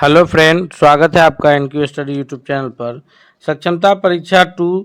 Hello friend, स्वागत है आपका एनक्यू स्टडी यूट्यूब चैनल पर। सक्षमता परीक्षा 2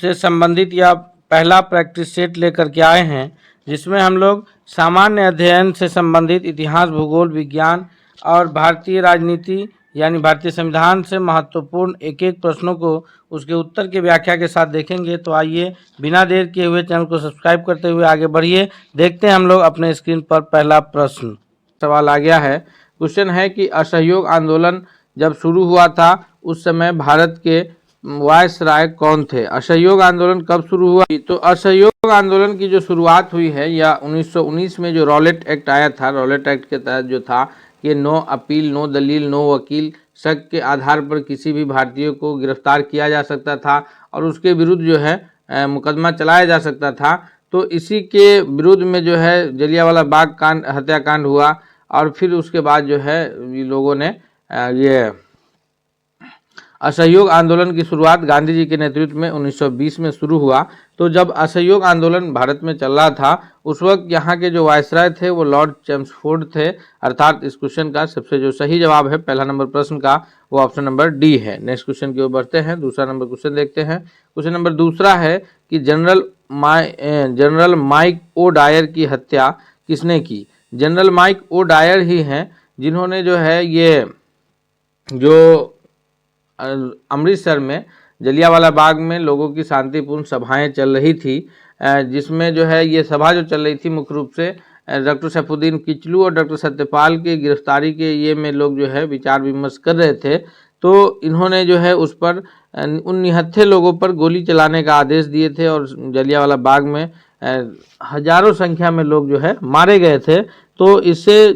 से संबंधित या पहला प्रैक्टिस सेट लेकर के आए हैं, जिसमें हम लोग सामान्य अध्ययन से संबंधित इतिहास, भूगोल, विज्ञान और भारतीय राजनीति यानी भारतीय संविधान से महत्वपूर्ण एक एक प्रश्नों को उसके उत्तर की व्याख्या के साथ देखेंगे। तो आइए बिना देर किए हुए चैनल को सब्सक्राइब करते हुए आगे बढ़िए। देखते हैं हम लोग अपने स्क्रीन पर पहला प्रश्न। सवाल आ गया है। क्वेश्चन है कि असहयोग आंदोलन जब शुरू हुआ था उस समय भारत के वायसराय कौन थे। असहयोग आंदोलन कब शुरू हुआ? तो असहयोग आंदोलन की जो शुरुआत हुई है या 1919 में जो रॉलेट एक्ट आया था, रॉलेट एक्ट के तहत जो था कि नो अपील, नो दलील, नो वकील, शक के आधार पर किसी भी भारतीय को गिरफ्तार किया जा सकता था और उसके विरुद्ध जो है मुकदमा चलाया जा सकता था। तो इसी के विरुद्ध में जो है जलियांवाला बाग कांड, हत्याकांड हुआ और फिर उसके बाद जो है ये लोगों ने ये असहयोग आंदोलन की शुरुआत गांधी जी के नेतृत्व में 1920 में शुरू हुआ। तो जब असहयोग आंदोलन भारत में चल रहा था उस वक्त यहाँ के जो वायसराय थे वो लॉर्ड चेम्सफोर्ड थे। अर्थात इस क्वेश्चन का सबसे जो सही जवाब है पहला नंबर प्रश्न का वो ऑप्शन नंबर डी है। नेक्स्ट क्वेश्चन की ओर बढ़ते हैं। दूसरा नंबर क्वेश्चन देखते हैं। क्वेश्चन नंबर दूसरा है कि जनरल माइक ओ डायर की हत्या किसने की? जनरल माइक ओ डायर ही हैं जिन्होंने जो है ये जो अमृतसर में जलियांवाला बाग में लोगों की शांतिपूर्ण सभाएं चल रही थी, जिसमें जो है ये सभा जो चल रही थी मुख्य रूप से डॉक्टर सैफुद्दीन किचलू और डॉक्टर सत्यपाल की गिरफ्तारी के ये में लोग जो है विचार विमर्श कर रहे थे। तो इन्होंने जो है उस पर उन निहत्थे लोगों पर गोली चलाने का आदेश दिए थे और जलियांवाला बाग में हजारों संख्या में लोग जो है मारे गए थे। तो इससे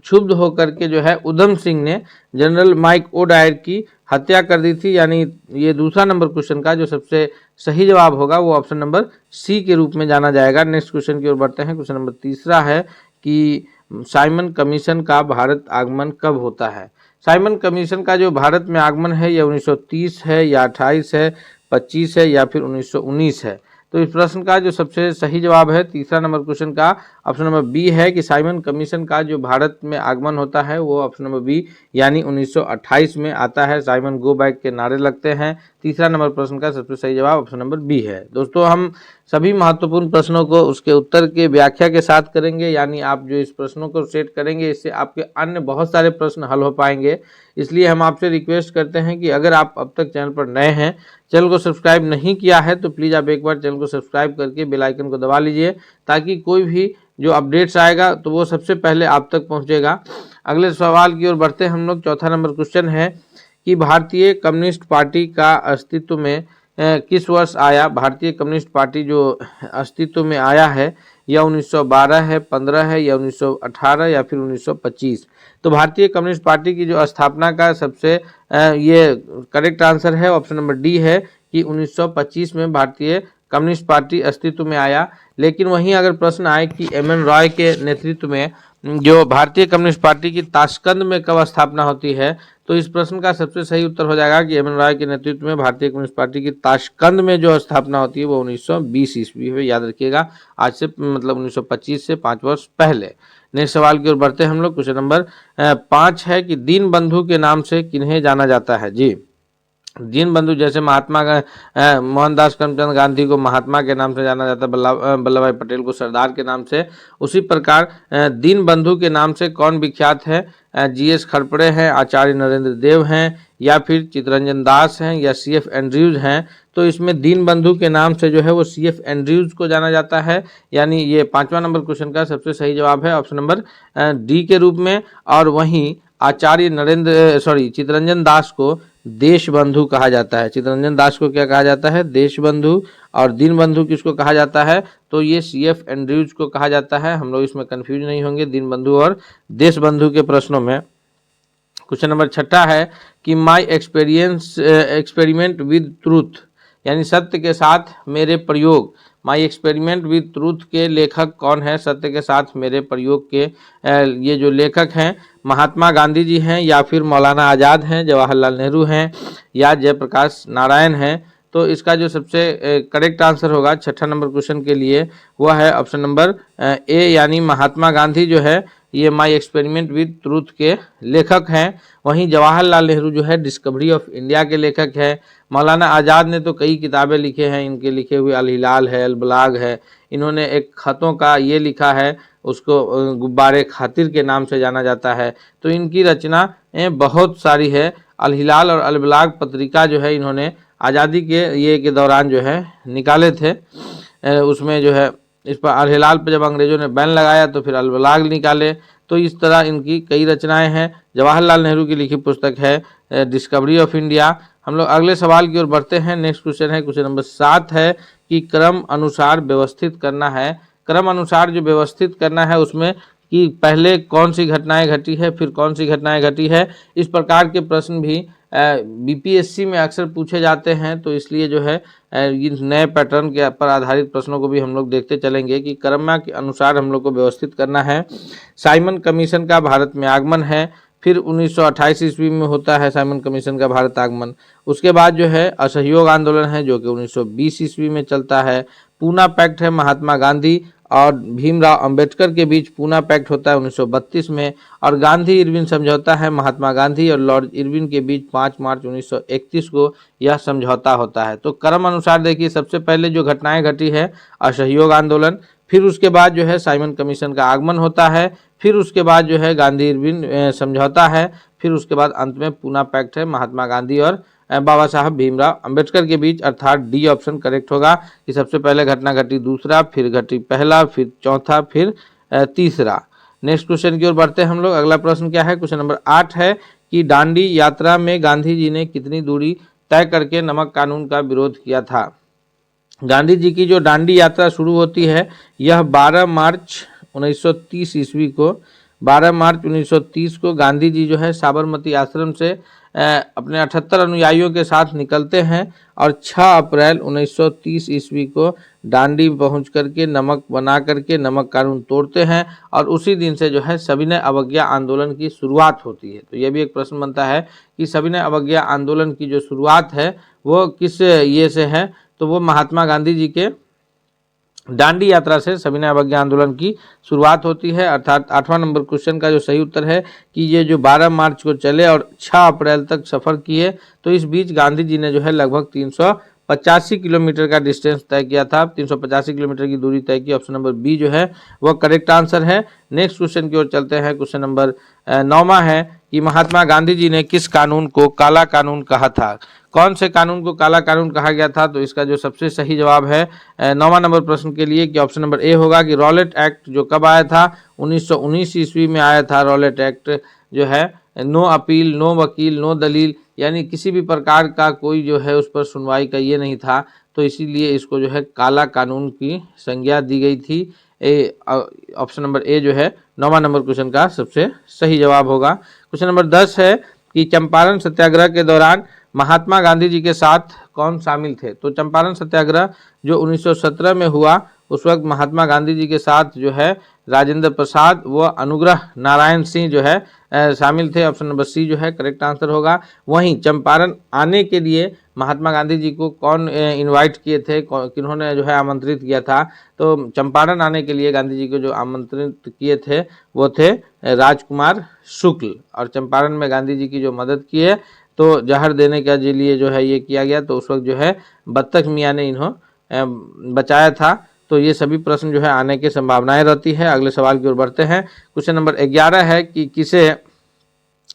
क्षुब्ध होकर के जो है उधम सिंह ने जनरल माइक ओ डायर की हत्या कर दी थी। यानी ये दूसरा नंबर क्वेश्चन का जो सबसे सही जवाब होगा वो ऑप्शन नंबर सी के रूप में जाना जाएगा। नेक्स्ट क्वेश्चन की ओर बढ़ते हैं। क्वेश्चन नंबर तीसरा है कि साइमन कमीशन का भारत आगमन कब होता है? साइमन कमीशन का जो भारत में आगमन है यह 1930 है या 28 है, 25 है या फिर 1919 है। तो इस प्रश्न का जो सबसे सही जवाब है तीसरा नंबर क्वेश्चन का ऑप्शन नंबर बी है कि साइमन कमीशन का जो भारत में आगमन होता है वो ऑप्शन नंबर बी यानी 1928 में आता है। साइमन गो बैक के नारे लगते हैं। तीसरा नंबर प्रश्न का सबसे सही जवाब ऑप्शन नंबर बी है। दोस्तों, हम सभी महत्वपूर्ण प्रश्नों को उसके उत्तर के व्याख्या के साथ करेंगे। यानी आप जो इस प्रश्नों को सेट करेंगे इससे आपके अन्य बहुत सारे प्रश्न हल हो पाएंगे। इसलिए हम आपसे रिक्वेस्ट करते हैं कि अगर आप अब तक चैनल पर नए हैं, चैनल को सब्सक्राइब नहीं किया है तो प्लीज़ आप एक बार चैनल को सब्सक्राइब करके बेल आइकन को दबा लीजिए ताकि कोई भी जो अपडेट्स आएगा तो वो सबसे पहले आप तक पहुंचेगा। अगले सवाल की ओर बढ़ते हैं हम लोग। चौथा नंबर क्वेश्चन है कि भारतीय कम्युनिस्ट पार्टी का अस्तित्व में किस वर्ष आया? भारतीय कम्युनिस्ट पार्टी जो अस्तित्व में आया है या 1912 है, 15 है या 1918 या फिर 1925? तो भारतीय कम्युनिस्ट पार्टी की जो स्थापना का सबसे ये करेक्ट आंसर है ऑप्शन नंबर डी है कि 1925 में भारतीय कम्युनिस्ट पार्टी अस्तित्व में आया। लेकिन वहीं अगर प्रश्न आए कि एम.एन. रॉय के नेतृत्व में जो भारतीय कम्युनिस्ट पार्टी की ताशकंद में कब स्थापना होती है, तो इस प्रश्न का सबसे सही उत्तर हो जाएगा कि एम.एन. रॉय के नेतृत्व में भारतीय कम्युनिस्ट पार्टी की ताशकंद में जो स्थापना होती है वो 1920 ईस्वी में, याद रखिएगा, आज से मतलब 1925 से 5 वर्ष पहले। नेक्स्ट सवाल की ओर बढ़ते हैं हम लोग। क्वेश्चन नंबर 5 है कि दीन बंधु के नाम से किन्हें जाना जाता है? जी, दीन बंधु जैसे मोहनदास करमचंद गांधी को महात्मा के नाम से जाना जाता है, वल्लभ भाई पटेल को सरदार के नाम से, उसी प्रकार दीन बंधु के नाम से कौन विख्यात है? जी.एस. खड़पड़े हैं, आचार्य नरेंद्र देव हैं या फिर चित्तरंजन दास हैं या सी.एफ. एंड्रयूज हैं। तो इसमें दीन बंधु के नाम से जो है वो सी.एफ. एंड्रयूज को जाना जाता है। यानी ये 5वां नंबर क्वेश्चन का सबसे सही जवाब है ऑप्शन नंबर डी के रूप में। और वहीं चित्तरंजन दास को देश बंधु कहा जाता है। चित्तरंजन दास को क्या कहा जाता है? देश बंधु। और दीन बंधु किसको कहा जाता है? तो ये सी.एफ. एंड्रयूज को कहा जाता है। हम लोग इसमें कंफ्यूज नहीं होंगे दीन बंधु और देश बंधु के प्रश्नों में। क्वेश्चन नंबर 6 है कि माई एक्सपेरिमेंट विद ट्रूथ यानी सत्य के साथ मेरे प्रयोग, माई एक्सपेरिमेंट विद ट्रूथ के लेखक कौन है? सत्य के साथ मेरे प्रयोग के ये जो लेखक हैं महात्मा गांधी जी हैं या फिर मौलाना आज़ाद हैं, जवाहरलाल नेहरू हैं या जयप्रकाश नारायण हैं। तो इसका जो सबसे करेक्ट आंसर होगा 6 नंबर क्वेश्चन के लिए वह है ऑप्शन नंबर ए यानी महात्मा गांधी जो है ये माई एक्सपेरिमेंट विद ट्रूथ के लेखक हैं। वहीं जवाहरलाल नेहरू जो है डिस्कवरी ऑफ इंडिया के लेखक है। मौलाना आज़ाद ने तो कई किताबें लिखे हैं, इनके लिखे हुए अल हिलाल है, अल बलाग है। इन्होंने एक ख़तों का ये लिखा है, उसको गुब्बारे खातिर के नाम से जाना जाता है। तो इनकी रचनाएं बहुत सारी है। अल हिलाल और अल बलाग पत्रिका जो है इन्होंने आज़ादी के दौरान जो है निकाले थे। उसमें जो है इस पर अल हिलाल पर जब अंग्रेज़ों ने बैन लगाया तो फिर अल बलाग निकाले। तो इस तरह इनकी कई रचनाएं हैं। जवाहरलाल नेहरू की लिखी पुस्तक है डिस्कवरी ऑफ इंडिया। हम लोग अगले सवाल की ओर बढ़ते हैं। नेक्स्ट क्वेश्चन है, क्वेश्चन नंबर 7 है कि क्रम अनुसार व्यवस्थित करना है। क्रम अनुसार जो व्यवस्थित करना है उसमें कि पहले कौन सी घटनाएं घटी है, फिर कौन सी घटनाएं घटी है। इस प्रकार के प्रश्न भी बीपीएससी में अक्सर पूछे जाते हैं। तो इसलिए जो है इन नए पैटर्न के पर आधारित प्रश्नों को भी हम लोग देखते चलेंगे कि क्रम के अनुसार हम लोग को व्यवस्थित करना है। साइमन कमीशन का भारत में आगमन है, फिर 1928 ईस्वी में होता है साइमन कमीशन का भारत आगमन। उसके बाद जो है असहयोग आंदोलन है जो कि 1920 ईस्वी में चलता है। पूना पैक्ट है महात्मा गांधी और भीमराव अंबेडकर के बीच पूना पैक्ट होता है 1932 में। और गांधी इरविन समझौता है महात्मा गांधी और लॉर्ड इरविन के बीच 5 मार्च 1931 को यह समझौता होता है। तो क्रम अनुसार देखिए, सबसे पहले जो घटनाएं घटी है असहयोग आंदोलन, फिर उसके बाद जो है साइमन कमीशन का आगमन होता है, फिर उसके बाद जो है गांधी इरविन समझौता है, फिर उसके बाद अंत में पूना पैक्ट है महात्मा गांधी और बाबा साहब भीमराव अंबेडकर के बीच। अर्थात डी ऑप्शन करेक्ट होगा कि सबसे पहले घटना घटी दूसरा, फिर घटी पहला, फिर चौथा, फिर तीसरा। नेक्स्ट क्वेश्चन की ओर बढ़ते हैं हम लोग। अगला प्रश्न क्या है, क्वेश्चन नंबर 8 है कि दांडी यात्रा में गांधी जी ने कितनी दूरी तय करके नमक कानून का विरोध किया था। गांधी जी की जो दांडी यात्रा शुरू होती है यह 12 मार्च 1930 ईस्वी को 12 मार्च 1930 को गांधी जी जो है साबरमती आश्रम से अपने 78 अनुयायियों के साथ निकलते हैं और 6 अप्रैल 1930 ईस्वी को दांडी पहुंच करके नमक बना करके नमक कानून तोड़ते हैं और उसी दिन से जो है सविनय अवज्ञा आंदोलन की शुरुआत होती है। तो यह भी एक प्रश्न बनता है कि सविनय अवज्ञा आंदोलन की जो शुरुआत है वो किस ये से है, तो वो महात्मा गांधी जी के दांडी यात्रा से सविनय अवज्ञा आंदोलन की शुरुआत होती है। अर्थात 8वां नंबर क्वेश्चन का जो सही उत्तर है कि ये जो 12 मार्च को चले और 6 अप्रैल तक सफ़र किए, तो इस बीच गांधी जी ने जो है लगभग 385 किलोमीटर का डिस्टेंस तय किया था, 385 किलोमीटर की दूरी तय की। ऑप्शन नंबर बी जो है वह करेक्ट आंसर है। नेक्स्ट क्वेश्चन की ओर चलते हैं। क्वेश्चन नंबर 9वां है कि महात्मा गांधी जी ने किस कानून को काला कानून कहा था। कौन से कानून को काला कानून कहा गया था, तो इसका जो सबसे सही जवाब है 9वां नंबर प्रश्न के लिए कि ऑप्शन नंबर ए होगा कि रॉलेट एक्ट जो कब आया था 1919 ईस्वी में आया था। रॉलेट एक्ट जो है नो अपील, नो वकील, नो दलील, यानी किसी भी प्रकार का कोई जो है उस पर सुनवाई का ये नहीं था, तो इसीलिए इसको जो है काला कानून की संज्ञा दी गई थी। ऑप्शन नंबर ए जो है 9वां नंबर क्वेश्चन का सबसे सही जवाब होगा। क्वेश्चन नंबर 10 है कि चंपारण सत्याग्रह के दौरान महात्मा गांधी जी के साथ कौन शामिल थे। तो चंपारण सत्याग्रह जो 1917 में हुआ उस वक्त महात्मा गांधी जी के साथ जो है राजेंद्र प्रसाद व अनुग्रह नारायण सिंह जो है शामिल थे। ऑप्शन नंबर सी जो है करेक्ट आंसर होगा। वहीं चंपारण आने के लिए महात्मा गांधी जी को कौन इनवाइट किए थे, किन्होंने जो है आमंत्रित किया था, तो चंपारण आने के लिए गांधी जी को जो आमंत्रित किए थे वो थे राजकुमार शुक्ल। और चंपारण में गांधी जी की जो मदद की है तो जहर देने के लिए जो है ये किया गया, तो उस वक्त जो है बत्तख मियाँ ने इन्हों बचाया था। तो ये सभी प्रश्न जो है आने की संभावनाएं रहती है। अगले सवाल की ओर बढ़ते हैं। क्वेश्चन नंबर 11 है कि किसे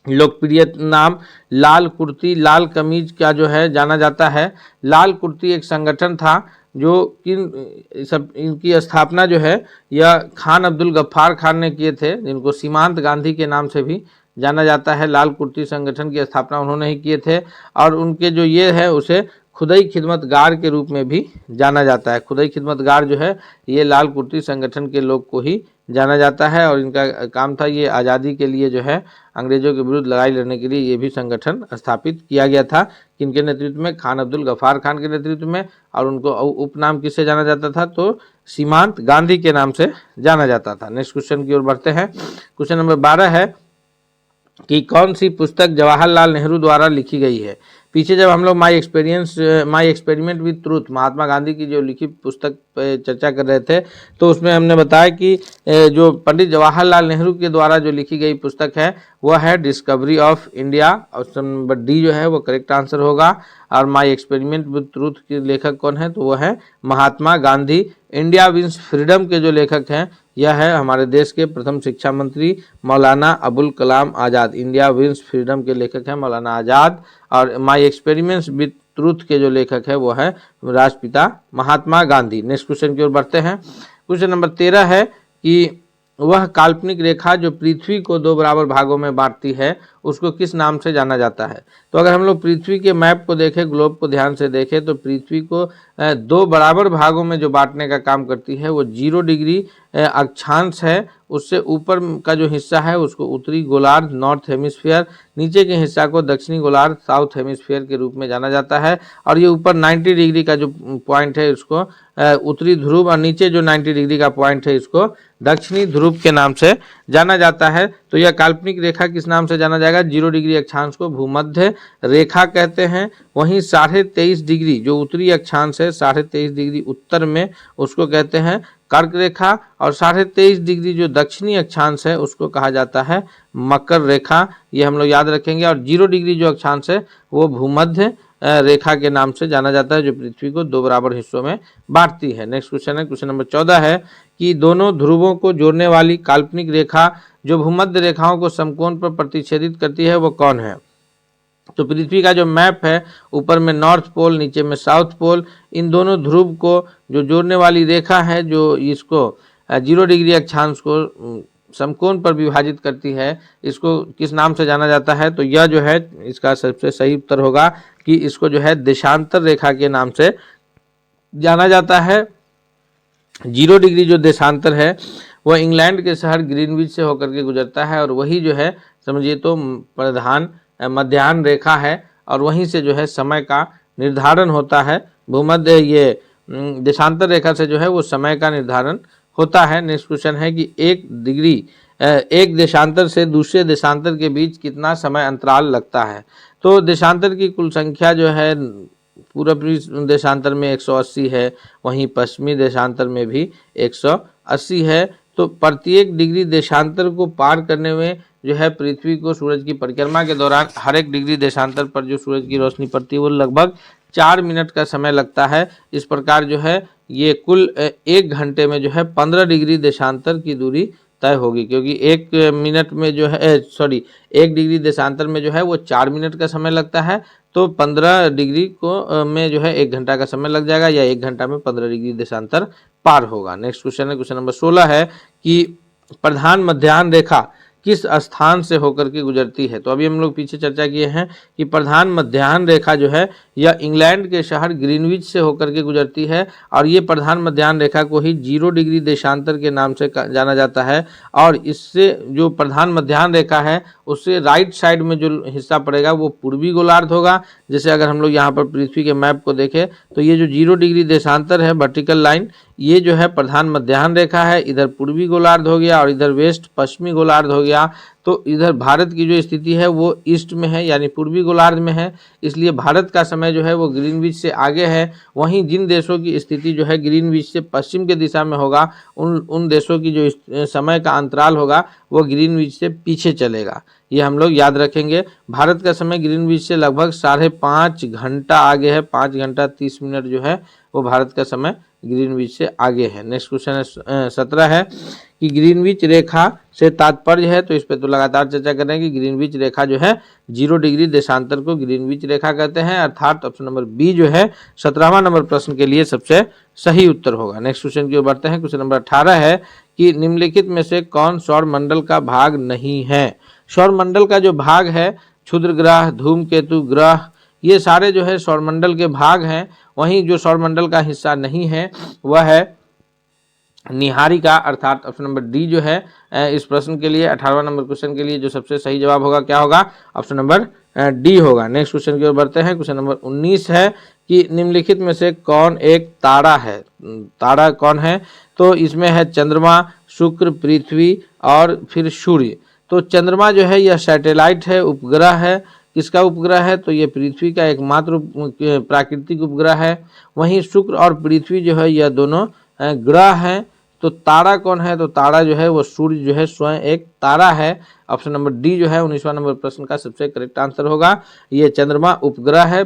लोकप्रिय नाम लाल कुर्ती लाल कमीज का जो है जाना जाता है। लाल कुर्ती एक संगठन था जो इनकी स्थापना जो है यह खान अब्दुल गफ्फार खान ने किए थे, जिनको सीमांत गांधी के नाम से भी जाना जाता है। लाल कुर्ती संगठन की स्थापना उन्होंने ही किए थे और उनके जो ये है उसे खुदाई खिदमतगार के रूप में भी जाना जाता है। खुदाई खिदमतगार जो है ये लाल कुर्ती संगठन के लोग को ही जाना जाता है और इनका काम था ये आज़ादी के लिए जो है अंग्रेजों के विरुद्ध लड़ाई लड़ने के लिए ये भी संगठन स्थापित किया गया था। किनके नेतृत्व में, खान अब्दुल गफ्फार खान के नेतृत्व में। और उनको उपनाम किससे जाना जाता था, तो सीमांत गांधी के नाम से जाना जाता था। नेक्स्ट क्वेश्चन की ओर बढ़ते हैं। क्वेश्चन नंबर 12 है कि कौन सी पुस्तक जवाहरलाल नेहरू द्वारा लिखी गई है। पीछे जब हम लोग my experiment with truth Mahatma Gandhi की जो लिखी पुस्तक पे चर्चा कर रहे थे, तो उसमें हमने बताया कि जो पंडित जवाहरलाल नेहरू के द्वारा जो लिखी गई पुस्तक है वह है discovery of India. Option number D जो है वो करेक्ट आंसर होगा। और माई एक्सपेरिमेंट विद ट्रूथ के लेखक कौन है, तो वह है Mahatma Gandhi. India wins freedom के जो लेखक हैं यह है हमारे देश के प्रथम शिक्षा मंत्री Maulana Abul Kalam Azad. India wins freedom के लेखक हैं मौलाना आज़ाद। और माई एक्सपेरिमेंट्स विद ट्रूथ के जो लेखक है वो है राष्ट्रपिता महात्मा गांधी। नेक्स्ट क्वेश्चन की ओर बढ़ते हैं। क्वेश्चन नंबर 13 है कि वह काल्पनिक रेखा जो पृथ्वी को दो बराबर भागों में बांटती है उसको किस नाम से जाना जाता है। तो अगर हम लोग पृथ्वी के मैप को देखें, ग्लोब को ध्यान से देखें, तो पृथ्वी को दो बराबर भागों में जो बांटने का काम करती है वो 0 डिग्री अक्षांश है। उससे ऊपर का जो हिस्सा है उसको उत्तरी गोलार्ध नॉर्थ हेमिस्फीयर, नीचे के हिस्सा को दक्षिणी गोलार्ध साउथ हेमिस्फीयर के रूप में जाना जाता है। और ये ऊपर 90 डिग्री का जो पॉइंट है इसको उत्तरी ध्रुव, और नीचे जो 90 डिग्री का पॉइंट है इसको दक्षिणी ध्रुव के नाम से जाना जाता है। तो यह काल्पनिक रेखा किस नाम से जाना जाएगा, 0 डिग्री अक्षांश को भूमध्य रेखा कहते हैं। वहीं 23.5 डिग्री जो उत्तरी अक्षांश है 23.5 डिग्री उत्तर में उसको कहते हैं कर्क रेखा, और 23.5 डिग्री जो दक्षिणी अक्षांश है उसको कहा जाता है मकर रेखा। ये हम लोग याद रखेंगे। और 0 डिग्री जो अक्षांश है वो भूमध्य रेखा के नाम से जाना जाता है जो पृथ्वी को दो बराबर हिस्सों में बांटती है। नेक्स्ट क्वेश्चन है, क्वेश्चन नंबर 14 है कि दोनों ध्रुवों को जोड़ने वाली काल्पनिक रेखा जो भूमध्य रेखाओं को समकोण पर प्रतिच्छेदित करती है वो कौन है। तो पृथ्वी का जो मैप है ऊपर में नॉर्थ पोल नीचे में साउथ पोल, इन दोनों ध्रुव को जो जोड़ने वाली रेखा है जो इसको 0 डिग्री अक्षांश को समकोण पर विभाजित करती है, इसको किस नाम से जाना जाता है। तो यह जो है इसका सबसे सही उत्तर होगा कि इसको जो है देशांतर रेखा के नाम से जाना जाता है। 0 डिग्री जो देशांतर है वह इंग्लैंड के शहर ग्रीनविच से होकर के गुजरता है, और वही जो है समझिए तो प्रधान मध्याह्न रेखा है, और वहीं से जो है समय का निर्धारण होता है। भूमध्य ये देशांतर रेखा से जो है वो समय का निर्धारण होता है। नेक्स्ट क्वेश्चन है कि एक देशांतर से दूसरे देशांतर के बीच कितना समय अंतराल लगता है। तो देशांतर की कुल संख्या जो है पूर्वी देशांतर में 180 है, वहीं पश्चिमी देशांतर में भी 180 है। तो प्रत्येक डिग्री देशांतर को पार करने में जो है पृथ्वी को सूरज की परिक्रमा के दौरान हर एक डिग्री देशांतर पर जो सूरज की रोशनी पड़ती है वो लगभग 4 मिनट का समय लगता है। इस प्रकार जो है ये कुल 1 घंटे में जो है 15 डिग्री देशांतर की दूरी तय होगी, क्योंकि 1 मिनट में जो है 1 डिग्री देशांतर में जो है वो 4 मिनट का समय लगता है। तो 15 डिग्री को में जो है 1 घंटा का समय लग जाएगा, या 1 घंटा में 15 डिग्री देशांतर पार होगा। नेक्स्ट क्वेश्चन है, क्वेश्चन नंबर 16 है कि प्रधान मध्याह्न रेखा किस स्थान से होकर के गुजरती है। तो अभी हम लोग पीछे चर्चा किए हैं कि प्रधान मध्याह्न रेखा जो है यह इंग्लैंड के शहर ग्रीनविच से होकर के गुजरती है, और ये प्रधान मध्याह्न रेखा को ही 0 डिग्री देशांतर के नाम से जाना जाता है। और इससे जो प्रधान मध्याह्न रेखा है उससे राइट साइड में जो हिस्सा पड़ेगा वो पूर्वी गोलार्ध होगा। जैसे अगर हम लोग यहाँ पर पृथ्वी के मैप को देखें तो ये जो 0 डिग्री देशांतर है वर्टिकल लाइन, ये जो है प्रधान मध्याह्न रेखा है। इधर पूर्वी गोलार्ध हो गया और इधर वेस्ट पश्चिमी गोलार्ध हो गया। तो इधर भारत की जो स्थिति है वो ईस्ट में है, यानी पूर्वी गोलार्ध में है, इसलिए भारत का समय जो है वो ग्रीनविच से आगे है। वहीं जिन देशों की स्थिति जो है ग्रीनविच से पश्चिम के दिशा में होगा उन देशों की जो समय का अंतराल होगा वो ग्रीनविच से पीछे चलेगा। ये हम लोग याद रखेंगे। भारत का समय ग्रीनविच से लगभग 5.5 घंटा आगे है, 5 घंटा 30 मिनट जो है वो भारत का समय ग्रीनविच से आगे है। नेक्स्ट क्वेश्चन है 17 है कि ग्रीनविच रेखा से तात्पर्य है। तो इस पे तो लगातार चर्चा कर रहे हैं कि ग्रीनविच रेखा जो है 0 डिग्री देशांतर को ग्रीनविच रेखा कहते हैं, अर्थात ऑप्शन नंबर बी जो है 17वां नंबर प्रश्न के लिए सबसे सही उत्तर होगा। नेक्स्ट क्वेश्चन की ओर बढ़ते हैं। क्वेश्चन नंबर 18 है कि निम्नलिखित में से कौन सौर मंडल का भाग नहीं है। सौर मंडल का जो भाग है क्षुद्र ग्रह, धूमकेतु ग्रह, ये सारे जो है सौरमंडल के भाग हैं। वहीं जो सौरमंडल का हिस्सा नहीं है वह है निहारिका, अर्थात ऑप्शन नंबर डी जो है इस प्रश्न के लिए 18वां नंबर क्वेश्चन के लिए जो सबसे सही जवाब होगा क्या होगा, ऑप्शन नंबर डी होगा। नेक्स्ट क्वेश्चन की ओर बढ़ते हैं। क्वेश्चन नंबर 19 है कि निम्नलिखित में से कौन एक तारा है। तारा कौन है, तो इसमें है चंद्रमा, शुक्र, पृथ्वी और फिर सूर्य। तो चंद्रमा जो है यह सैटेलाइट है, उपग्रह है। किसका उपग्रह है? तो ये पृथ्वी का एकमात्र प्राकृतिक उपग्रह है। वहीं शुक्र और पृथ्वी जो है यह दोनों ग्रह हैं। तो तारा कौन है? तो तारा जो है वो सूर्य जो है स्वयं एक तारा है। ऑप्शन नंबर डी जो है 19वां नंबर प्रश्न का सबसे करेक्ट आंसर होगा। ये चंद्रमा उपग्रह है,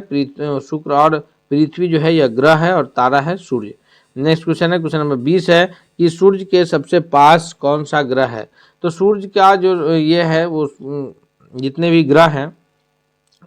शुक्र और पृथ्वी जो है यह ग्रह है और तारा है सूर्य। नेक्स्ट क्वेश्चन है, क्वेश्चन नंबर 20 है कि सूर्य के सबसे पास कौन सा ग्रह है? तो सूर्य का जो ये है वो जितने भी ग्रह हैं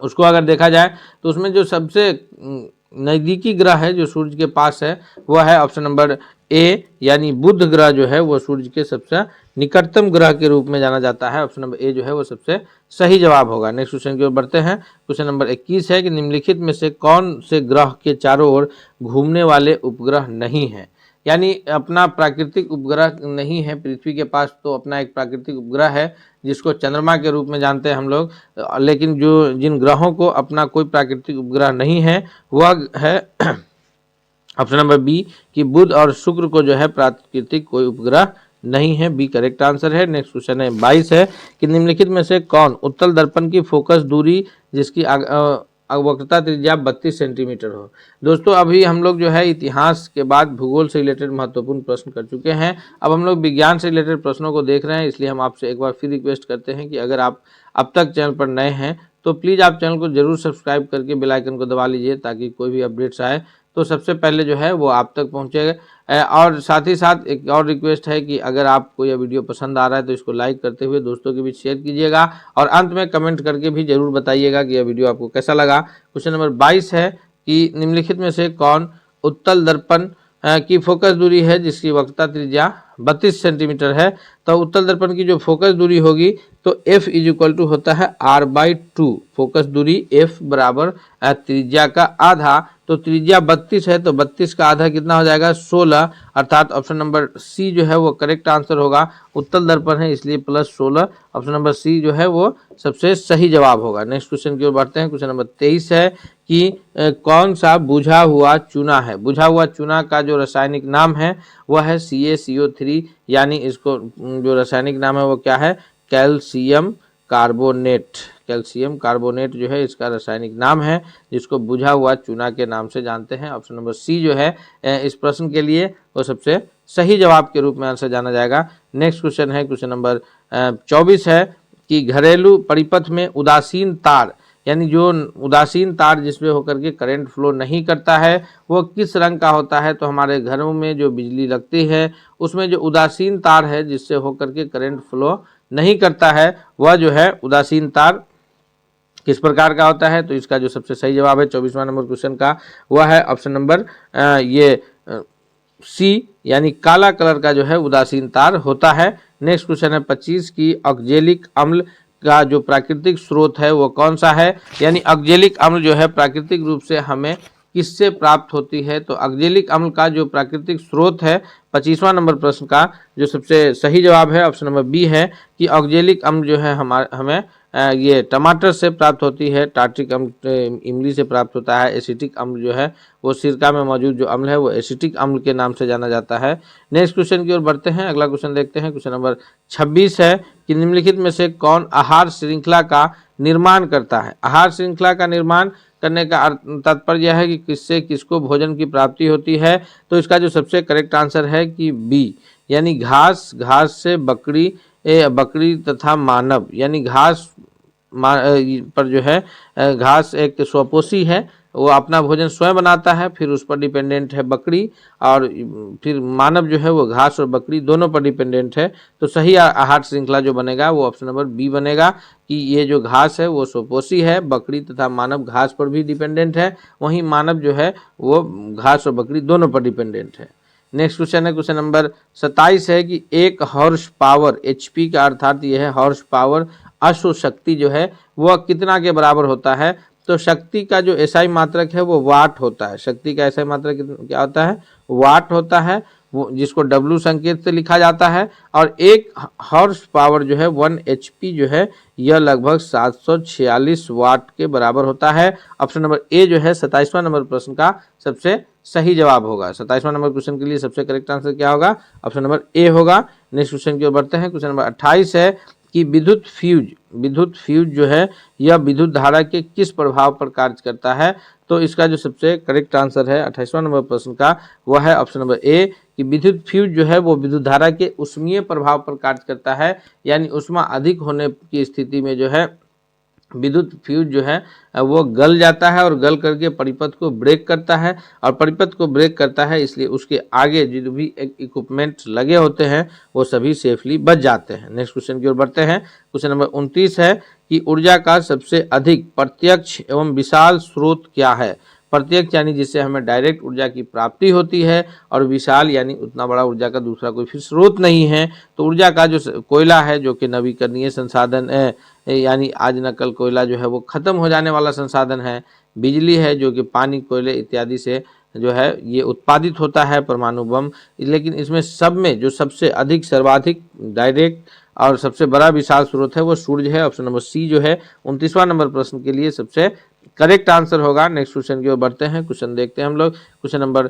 उसको अगर देखा जाए तो उसमें जो सबसे नज़दीकी ग्रह है जो सूर्य के पास है वह है ऑप्शन नंबर ए, यानी बुध ग्रह जो है वो सूर्य के सबसे निकटतम ग्रह के रूप में जाना जाता है। ऑप्शन नंबर ए जो है वो सबसे सही जवाब होगा। नेक्स्ट क्वेश्चन की ओर बढ़ते हैं। क्वेश्चन नंबर 21 है कि निम्नलिखित में से कौन से ग्रह के चारों ओर घूमने वाले उपग्रह नहीं है? यानी अपना प्राकृतिक उपग्रह नहीं है पृथ्वी के पास, तो अपना एक प्राकृतिक उपग्रह है जिसको चंद्रमा के रूप में जानते हैं हम लोग। लेकिन जो जिन ग्रहों को अपना कोई प्राकृतिक उपग्रह नहीं है वह है ऑप्शन नंबर बी कि बुध और शुक्र को जो है प्राकृतिक कोई उपग्रह नहीं है। बी करेक्ट आंसर है। नेक्स्ट क्वेश्चन है 22 है कि निम्नलिखित में से कौन उत्तल दर्पण की फोकस दूरी जिसकी वक्रता त्रिज्या 32 सेंटीमीटर हो? दोस्तों अभी हम लोग जो है इतिहास के बाद भूगोल से रिलेटेड महत्वपूर्ण प्रश्न कर चुके हैं। अब हम लोग विज्ञान से रिलेटेड प्रश्नों को देख रहे हैं, इसलिए हम आपसे एक बार फिर रिक्वेस्ट करते हैं कि अगर आप अब तक चैनल पर नए हैं तो प्लीज़ आप चैनल को जरूर सब्सक्राइब करके बेल आइकन को दबा लीजिए ताकि कोई भी अपडेट्स आए तो सबसे पहले जो है वो आप तक पहुँचेगा। और साथ ही साथ एक और रिक्वेस्ट है कि अगर आपको यह वीडियो पसंद आ रहा है तो इसको लाइक करते हुए दोस्तों के बीच शेयर कीजिएगा और अंत में कमेंट करके भी जरूर बताइएगा कि यह वीडियो आपको कैसा लगा। क्वेश्चन नंबर 22 है कि निम्नलिखित में से कौन उत्तल दर्पण की फोकस दूरी है जिसकी वक्रता त्रिज्या 32 सेंटीमीटर है? तो उत्तल दर्पण की जो फोकस दूरी होगी तो f इज इक्वल टू होता है r/2। फोकस दूरी f बराबर त्रिज्या का आधा, तो त्रिज्या 32 है तो 32 का आधा कितना हो जाएगा? 16, अर्थात ऑप्शन नंबर सी जो है वो करेक्ट आंसर होगा। उत्तल दर्पण है इसलिए +16, ऑप्शन नंबर सी जो है वो सबसे सही जवाब होगा। नेक्स्ट क्वेश्चन की ओर बढ़ते हैं। क्वेश्चन नंबर 23 है कि कौन सा बुझा हुआ चूना है? बुझा हुआ चूना का जो रासायनिक नाम है वह है CaCO3, यानी इसको जो रासायनिक नाम है वो क्या है? Calcium carbonate. कैल्शियम कार्बोनेट जो है इसका रासायनिक नाम है जिसको बुझा हुआ चूना के नाम से जानते हैं। ऑप्शन नंबर सी जो है इस प्रश्न के लिए वो सबसे सही जवाब के रूप में आंसर जाना जाएगा। नेक्स्ट क्वेश्चन है, क्वेश्चन नंबर 24 है कि घरेलू परिपथ में उदासीन तार, यानी जो उदासीन तार जिसमें होकर के करंट फ्लो नहीं करता है वो किस रंग का होता है? तो हमारे घरों में जो बिजली लगती है उसमें जो उदासीन तार है जिससे होकर के करंट फ्लो नहीं करता है वह जो है उदासीन तार किस प्रकार का होता है? तो इसका जो सबसे सही जवाब है 24वां नंबर क्वेश्चन का वह है ऑप्शन नंबर ये सी, यानी काला कलर का जो है उदासीन तार होता है। नेक्स्ट क्वेश्चन है 25 की ऑक्जेलिक अम्ल का जो प्राकृतिक स्रोत है वो कौन सा है? यानी ऑक्जेलिक अम्ल जो है प्राकृतिक रूप से हमें किससे प्राप्त होती है? तो ऑक्जेलिक अम्ल का जो प्राकृतिक स्रोत है 25वां नंबर प्रश्न का जो सबसे सही जवाब है ऑप्शन नंबर बी है कि ऑक्जेलिक अम्ल जो है हमें ये टमाटर से प्राप्त होती है। टार्ट्रिक अम्ल इमली से प्राप्त होता है। एसिटिक अम्ल जो है वो सिरका में मौजूद जो अम्ल है वो एसिटिक अम्ल के नाम से जाना जाता है। नेक्स्ट क्वेश्चन की ओर बढ़ते हैं। अगला क्वेश्चन देखते हैं। क्वेश्चन नंबर 26 है कि निम्नलिखित में से कौन आहार श्रृंखला का निर्माण करता है? आहार श्रृंखला का निर्माण करने का तात्पर्य है कि किससे किसको भोजन की प्राप्ति होती है? तो इसका जो सबसे करेक्ट आंसर है कि बी, यानी घास, घास से बकरी तथा मानव, यानी घास पर जो है घास एक स्वपोषी है, वो अपना भोजन स्वयं बनाता है, फिर उस पर डिपेंडेंट है बकरी, और फिर मानव जो है वो घास और बकरी दोनों पर डिपेंडेंट है। तो सही आहार श्रृंखला जो बनेगा वो ऑप्शन नंबर बी बनेगा कि ये जो घास है वो स्वपोषी है, बकरी तथा मानव घास पर भी डिपेंडेंट है, वहीं मानव जो है वो घास और बकरी दोनों पर डिपेंडेंट है। नेक्स्ट क्वेश्चन है, क्वेश्चन नंबर 27 है कि एक हॉर्स पावर HP का अर्थात यह है हॉर्स पावर अश्व शक्ति जो है वह कितना के बराबर होता है? तो शक्ति का जो एसआई मात्रक है वो वाट होता है। शक्ति का एसआई मात्रक क्या होता है? वाट होता है, वो जिसको W संकेत से लिखा जाता है। और एक हॉर्स पावर जो है 1 HP जो है यह लगभग 746 वाट के बराबर होता है। ऑप्शन नंबर ए जो है 27वां नंबर प्रश्न का सबसे सही जवाब होगा। 27वां नंबर क्वेश्चन के लिए सबसे करेक्ट आंसर क्या होगा? ऑप्शन नंबर ए होगा। नेक्स्ट क्वेश्चन की ओर बढ़ते हैं। क्वेश्चन नंबर 28 है कि विद्युत फ्यूज जो है यह विद्युत धारा के किस प्रभाव पर कार्य करता है। तो इसका जो सबसे करेक्ट आंसर है 28वां नंबर प्रश्न का वह है ऑप्शन नंबर ए कि विद्युत फ्यूज जो है वो विद्युत धारा के ऊष्मीय प्रभाव पर कार्य करता है, यानी ऊष्मा अधिक होने की स्थिति में जो है विद्युत फ्यूज जो है वो गल जाता है और गल करके परिपथ को ब्रेक करता है, और परिपथ को ब्रेक करता है इसलिए उसके आगे जो भी इक्विपमेंट लगे होते हैं वो सभी सेफली बच जाते हैं। नेक्स्ट क्वेश्चन की ओर बढ़ते हैं। क्वेश्चन नंबर 29 है कि ऊर्जा का सबसे अधिक प्रत्यक्ष एवं विशाल स्रोत क्या है। प्रत्यक्ष यानी जिससे हमें डायरेक्ट ऊर्जा की प्राप्ति होती है, और विशाल यानी उतना बड़ा ऊर्जा का दूसरा कोई फिर स्रोत नहीं है। तो ऊर्जा का जो कोयला है जो कि नवीकरणीय संसाधन है, यानी आज न कल कोयला जो है वो खत्म हो जाने वाला संसाधन है। बिजली है जो कि पानी, कोयले इत्यादि से जो है ये उत्पादित होता है, परमाणु बम। लेकिन इसमें सब में जो सबसे अधिक सर्वाधिक डायरेक्ट और सबसे बड़ा विशाल स्रोत है वो सूर्य है। ऑप्शन नंबर सी जो है 29वां नंबर प्रश्न के लिए सबसे करेक्ट आंसर होगा। नेक्स्ट क्वेश्चन की ओर बढ़ते हैं। क्वेश्चन देखते हैं हम लोग। क्वेश्चन नंबर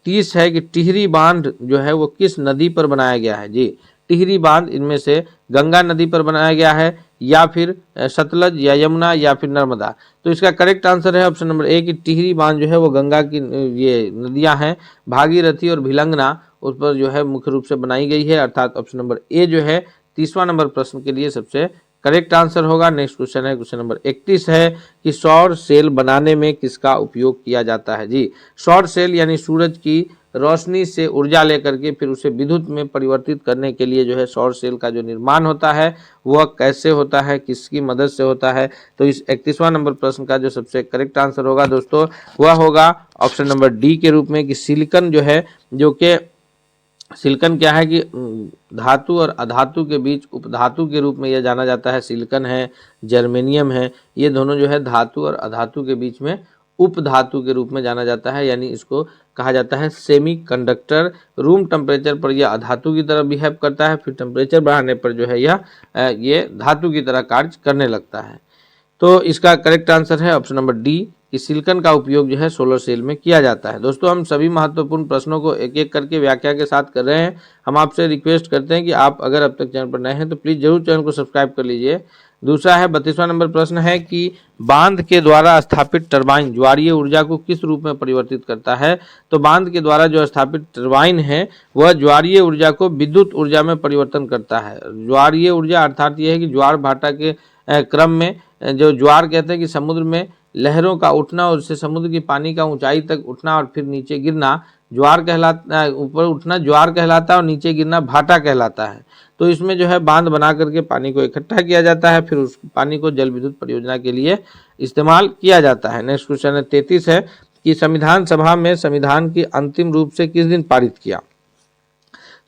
30 है कि टिहरी बांध जो है वो किस नदी पर बनाया गया है। जी, टिहरी बांध इनमें से गंगा नदी पर बनाया गया है, या फिर सतलज या यमुना या फिर नर्मदा। तो इसका करेक्ट आंसर है ऑप्शन नंबर ए कि टिहरी बांध जो है वो गंगा की ये नदियां हैं, भागीरथी और भिलंगना उस पर जो है मुख्य रूप से बनाई गई है, अर्थात ऑप्शन नंबर ए जो है 30वां नंबर प्रश्न के लिए सबसे करेक्ट आंसर होगा। नेक्स्ट क्वेश्चन है क्वेश्चन नंबर 31 है कि सौर सेल बनाने में किसका उपयोग किया जाता है। जी, सौर सेल यानी सूरज की रोशनी से ऊर्जा लेकर के फिर उसे विद्युत में परिवर्तित करने के लिए जो है सौर सेल का जो निर्माण होता है वह कैसे होता है, किसकी मदद से होता है। तो इस 31वां नंबर प्रश्न का जो सबसे करेक्ट आंसर होगा दोस्तों वह होगा ऑप्शन नंबर डी के रूप में कि सिलिकन जो है, जो कि सिलिकन क्या है कि धातु और अधातु के बीच उपधातु के रूप में यह जाना जाता है। सिलिकन है, जर्मेनियम है, ये दोनों जो है धातु और अधातु के बीच में उपधातु के रूप में जाना जाता है, यानी इसको कहा जाता है सेमी कंडक्टर। रूम टेम्परेचर पर यह अधातु की तरह बिहेव करता है, फिर टेम्परेचर बढ़ाने पर जो है ये धातु की तरह कार्य करने लगता है। तो इसका करेक्ट आंसर है ऑप्शन नंबर डी कि सिलिकन का उपयोग जो है सोलर सेल में किया जाता है। दोस्तों, हम सभी महत्वपूर्ण प्रश्नों को एक एक करके व्याख्या के साथ कर रहे हैं। हम आपसे रिक्वेस्ट करते हैं कि आप अगर अब तक चैनल पर नए हैं तो प्लीज़ जरूर चैनल को सब्सक्राइब कर लीजिए। दूसरा है 32वां नंबर प्रश्न है कि बांध के द्वारा स्थापित टरबाइन ज्वारीय ऊर्जा को किस रूप में परिवर्तित करता है। तो बांध के द्वारा जो स्थापित टरबाइन है वह ज्वारीय ऊर्जा को विद्युत ऊर्जा में परिवर्तन करता है। ज्वारीय ऊर्जा अर्थात यह है कि ज्वार भाटा के क्रम में जो ज्वार कहते हैं कि समुद्र में लहरों का उठना और उससे समुद्र की पानी का ऊंचाई तक उठना और फिर नीचे गिरना ज्वार कहलाता है। ऊपर उठना ज्वार कहलाता है और नीचे गिरना भाटा कहलाता है। तो इसमें जो है बांध बना करके पानी को इकट्ठा किया जाता है, फिर उस पानी को जल विद्युत परियोजना के लिए इस्तेमाल किया जाता है। नेक्स्ट क्वेश्चन है 33 है कि संविधान सभा में संविधान की अंतिम रूप से किस दिन पारित किया।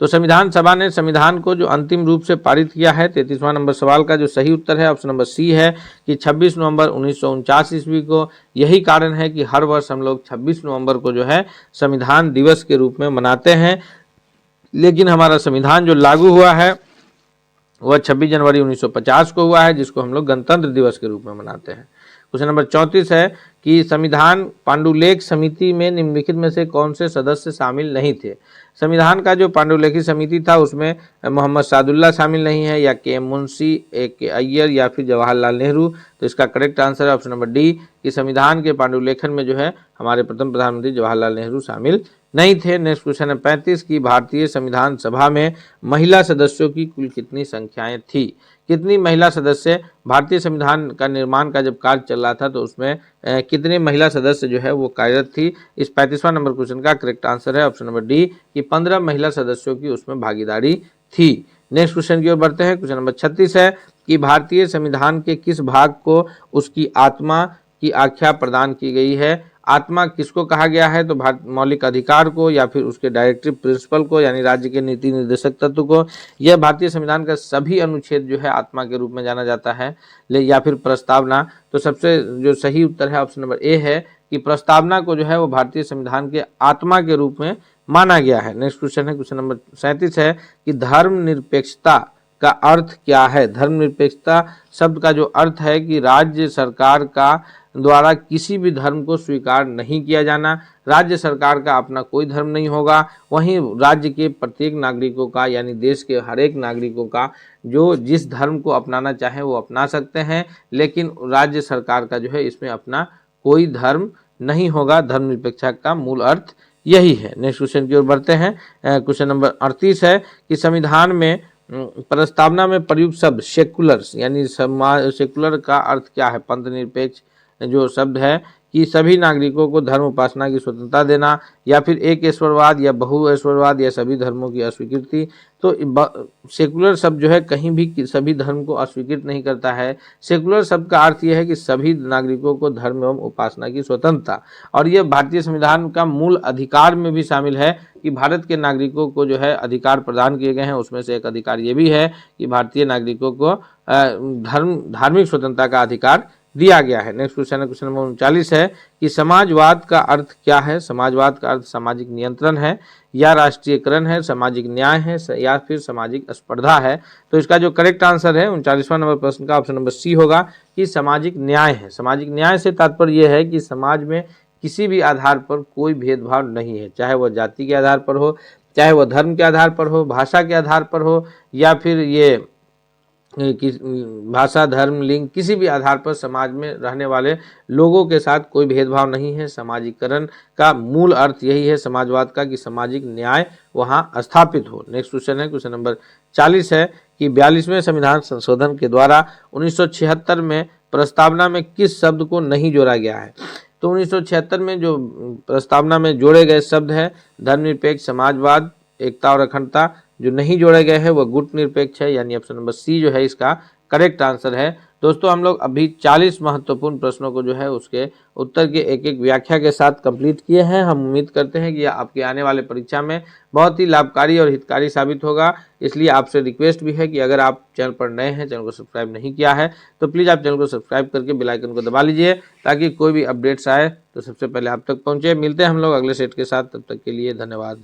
तो संविधान सभा ने संविधान को जो अंतिम रूप से पारित किया है, 33वां नंबर सवाल का जो सही उत्तर है ऑप्शन नंबर सी है कि 26 नवंबर 1949 ईस्वी को। यही कारण है कि हर वर्ष हम लोग 26 नवंबर को जो है संविधान दिवस के रूप में मनाते हैं। लेकिन हमारा संविधान जो लागू हुआ है वह 26 जनवरी 1950 को हुआ है, जिसको हम लोग गणतंत्र दिवस के रूप में मनाते हैं। क्वेश्चन नंबर 34 है कि संविधान पांडुलेख समिति में निम्नलिखित में से कौन से सदस्य शामिल नहीं थे। संविधान का जो पांडुलेखी समिति था उसमें मोहम्मद सादुल्ला शामिल नहीं है, या के एम मुंशी, ए के अय्यर या फिर जवाहरलाल नेहरू। तो इसका करेक्ट आंसर है ऑप्शन नंबर डी कि संविधान के पांडुलेखन में जो है हमारे प्रथम प्रधानमंत्री जवाहरलाल नेहरू शामिल नहीं थे। नेक्स्ट क्वेश्चन है 35 की भारतीय संविधान सभा में महिला सदस्यों की कुल कितनी संख्याएं थी। कितनी महिला सदस्य भारतीय संविधान का निर्माण का जब कार्य चल रहा था तो उसमें कितने महिला सदस्य जो है वो कार्यरत थी। इस 35वां नंबर क्वेश्चन का करेक्ट आंसर है ऑप्शन नंबर डी कि 15 महिला सदस्यों की उसमें भागीदारी थी। नेक्स्ट क्वेश्चन की ओर बढ़ते हैं। क्वेश्चन नंबर 36 है कि भारतीय संविधान के किस भाग को उसकी आत्मा की आख्या प्रदान की गई है। आत्मा किसको कहा गया है, तो मौलिक अधिकार को, या फिर उसके डायरेक्टिव प्रिंसिपल को, यानी राज्य के नीति निर्देशक तत्व को। यह भारतीय संविधान का सभी अनुच्छेद जो है आत्मा के रूप में जाना जाता है, या फिर प्रस्तावना। तो सबसे जो सही उत्तर है ऑप्शन नंबर ए है कि प्रस्तावना को जो है वो भारतीय संविधान के आत्मा के रूप में माना गया है। नेक्स्ट क्वेश्चन है क्वेश्चन नंबर 37 है कि धर्मनिरपेक्षता का अर्थ क्या है। धर्मनिरपेक्षता शब्द का जो अर्थ है कि राज्य सरकार का द्वारा किसी भी धर्म को स्वीकार नहीं किया जाना। राज्य सरकार का अपना कोई धर्म नहीं होगा, वहीं राज्य के प्रत्येक नागरिकों का यानी देश के हर एक नागरिकों का जो जिस धर्म को अपनाना चाहे वो अपना सकते हैं, लेकिन राज्य सरकार का जो है इसमें अपना कोई धर्म नहीं होगा। धर्मनिरपेक्षता का मूल अर्थ यही है। नेक्स्ट क्वेश्चन की ओर बढ़ते हैं। क्वेश्चन नंबर 38 है कि संविधान में प्रस्तावना में प्रयुक्त शब्द सेकुलर्स यानी समाज सेकुलर का अर्थ क्या है। पंथ निरपेक्ष जो शब्द है कि सभी नागरिकों को धर्म उपासना की स्वतंत्रता देना, या फिर एक ईश्वरवाद या बहु ईश्वरवाद या सभी धर्मों की अस्वीकृति। तो सेकुलर शब्द जो है कहीं भी सभी धर्म को अस्वीकृत नहीं करता है। सेकुलर शब्द का अर्थ यह है कि सभी नागरिकों को धर्म एवं उपासना की स्वतंत्रता, और यह भारतीय संविधान का मूल अधिकार में भी शामिल है कि भारत के नागरिकों को जो है अधिकार प्रदान किए गए हैं। उसमें से एक अधिकार ये भी है कि भारतीय नागरिकों को धार्मिक स्वतंत्रता का अधिकार दिया गया है। नेक्स्ट क्वेश्चन है क्वेश्चन नंबर 39 है कि समाजवाद का अर्थ क्या है। समाजवाद का अर्थ सामाजिक नियंत्रण है या राष्ट्रीयकरण है, सामाजिक न्याय है या फिर सामाजिक स्पर्धा है। तो इसका जो करेक्ट आंसर है 39वां नंबर प्रश्न का ऑप्शन नंबर सी होगा कि सामाजिक न्याय है। सामाजिक न्याय से तात्पर्य यह है कि समाज में किसी भी आधार पर कोई भेदभाव नहीं है, चाहे वह जाति के आधार पर हो, चाहे वह धर्म के आधार पर हो, भाषा के आधार पर हो, या फिर ये भाषा धर्म लिंग किसी भी आधार पर समाज में रहने वाले लोगों के साथ कोई भेदभाव नहीं है। सामाजिकरण का मूल अर्थ यही है समाजवाद का कि सामाजिक न्याय वहां स्थापित हो। नेक्स्ट क्वेश्चन है क्वेश्चन नंबर 40 है कि 42वें संविधान संशोधन के द्वारा 1976 में प्रस्तावना में किस शब्द को नहीं जोड़ा गया है। तो 1976 में जो प्रस्तावना में जोड़े गए शब्द है धर्मनिरपेक्ष, समाजवाद, एकता और अखंडता। जो नहीं जोड़े गए हैं वह गुट निरपेक्ष है, यानी ऑप्शन नंबर सी जो है इसका करेक्ट आंसर है। दोस्तों हम लोग अभी 40 महत्वपूर्ण प्रश्नों को जो है उसके उत्तर के एक एक व्याख्या के साथ कंप्लीट किए हैं। हम उम्मीद करते हैं कि आपके आने वाले परीक्षा में बहुत ही लाभकारी और हितकारी साबित होगा। इसलिए आपसे रिक्वेस्ट भी है कि अगर आप चैनल पर नए हैं, चैनल को सब्सक्राइब नहीं किया है, तो प्लीज़ आप चैनल को सब्सक्राइब करके बेल आइकन को दबा लीजिए ताकि कोई भी अपडेट्स आए तो सबसे पहले आप तक पहुँचे। मिलते हैं हम लोग अगले सेट के साथ, तब तक के लिए धन्यवाद।